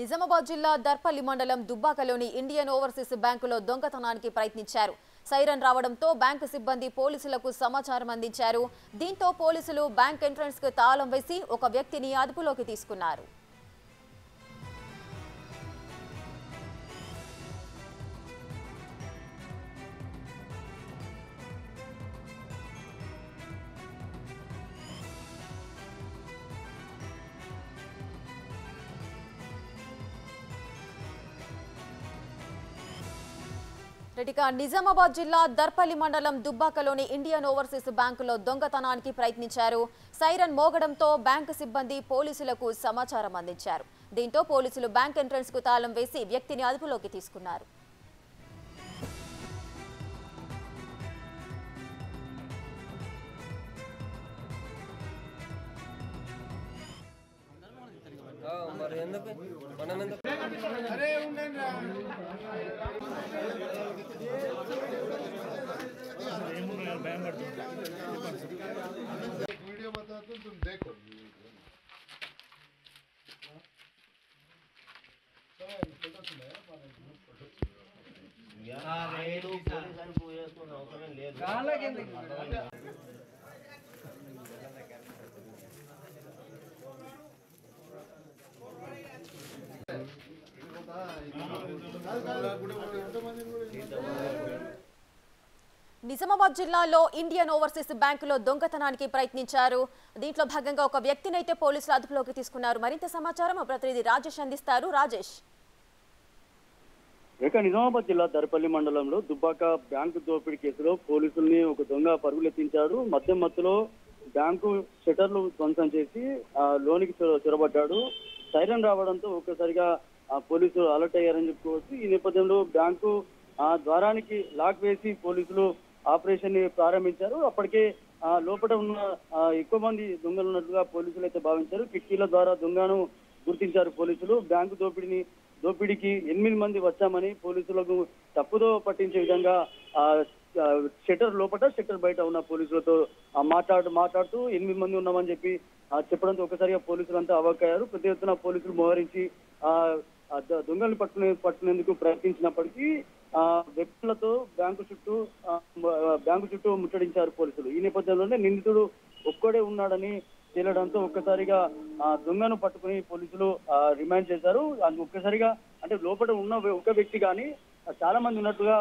నిజామాబాద్ జిల్లా దర్పల్లి మండలం దుబ్బాకలోని Indian overseas బ్యాంకులో దొంగతనానికి ప్రయత్నించారు. సైరన్ రావడంతో బ్యాంకు సిబ్బంది పోలీసులకు సమాచారం అందించారు. దీంతో పోలీసులు బ్యాంక్ ఎంట్రన్స్ కు తాళం వేసి ఒక వ్యక్తిని అదుపులోకి తీసుకున్నారు. నిజామాబాద్ జిల్లా దర్పల్లి మండలం దుబ్బాకలోని ఇండియన్ ఓవర్సీస్ బ్యాంకులో దొంగతనానికి ప్రయత్నించారు. సైరన్ మోగడంతో బ్యాంకు సిబ్బంది పోలీసులకు సమాచారం అందించారు. దీంతో పోలీసులు బ్యాంక్ ఎంట్రన్స్ కు తాళం వేసి వ్యక్తిని అదుపులోకి తీసుకున్నారు. वीडियो बताते तुम देखो నిజామాబాద్ జిల్లాలో ఇండియన్ ఓవర్సీస్ బ్యాంకులో దొంగతనానికి ప్రయత్నించారు. దీంట్లో భాగంగా ఒక వ్యక్తినైతే పోలీసులు అదుపులోకి తీసుకున్నారు. మరింత సమాచారం మా ప్రతినిధి రాజేష్ అందిస్తారు. రాజేష్, నిజామాబాద్ జిల్లా దర్పల్లి మండలంలో దుబ్బాక బ్యాంకు దోపిడీ కేసులో పోలీసుల్ని ఒక దొంగ పరుగులెత్తించాడు. మధ్యలో బ్యాంకు షట్టర్లు ధ్వంసం చేసి లోనికి చొరబడ్డాడు. సైరన్ రావడంతో ఒక్కసారిగా పోలీసులు అలర్ట్ అయ్యారని చెప్పుకోవచ్చు. ఈ నేపథ్యంలో బ్యాంకు ద్వారానికి లాక్ వేసి పోలీసులు ఆపరేషన్ ని ప్రారంభించారు. అప్పటికే లోపల ఉన్న ఎక్కువ మంది దొంగలు ఉన్నట్టుగా పోలీసులు అయితే భావించారు. కిటికీల ద్వారా దొంగను గుర్తించారు పోలీసులు. బ్యాంకు దోపిడీకి 8 మంది వచ్చామని పోలీసులకు తప్పుదో పట్టించే విధంగా షట్టర్ లోపల షట్టర్ బయట ఉన్న పోలీసులతో మాట్లాడుతూ 8 మంది ఉన్నామని చెప్పి చెప్పడంతో ఒకసారిగా పోలీసులు అంతా అవాక్కయ్యారు. పెద్ద ఎత్తున పోలీసులు మోహరించి దొంగల్ని పట్టుకునేందుకు ప్రయత్నించినప్పటికీ వ్యక్తులతో బ్యాంకు చుట్టూ ముట్టడించారు పోలీసులు. ఈ నేపథ్యంలోనే నిందితుడు ఒక్కడే ఉన్నాడని తేలడంతో ఒక్కసారిగా దొంగను పట్టుకుని పోలీసులు రిమాండ్ చేశారు. ఒక్కసారిగా అంటే లోపల ఉన్న ఒక వ్యక్తి కానీ చాలా మంది ఉన్నట్టుగా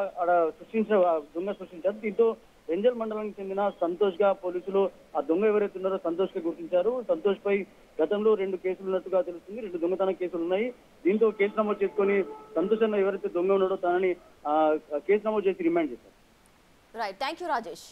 దొంగ సృష్టించారు. దీంతో రెంజల్ మండలానికి చెందిన సంతోష్ గా పోలీసులు ఆ దొంగ ఎవరైతే ఉన్నారో సంతోష్ గా గుర్తించారు. సంతోష్ పై గతంలో 2 కేసులు ఉన్నట్టుగా తెలుస్తుంది. 2 దొంగతన కేసులు ఉన్నాయి. దీంతో కేసు నమోదు చేసుకుని సంతోష్ అన్న ఎవరైతే దొంగ ఉన్నాడో తనని కేసు నమోదు చేసి రిమాండ్ చేశారు. Right, thank you Rajesh.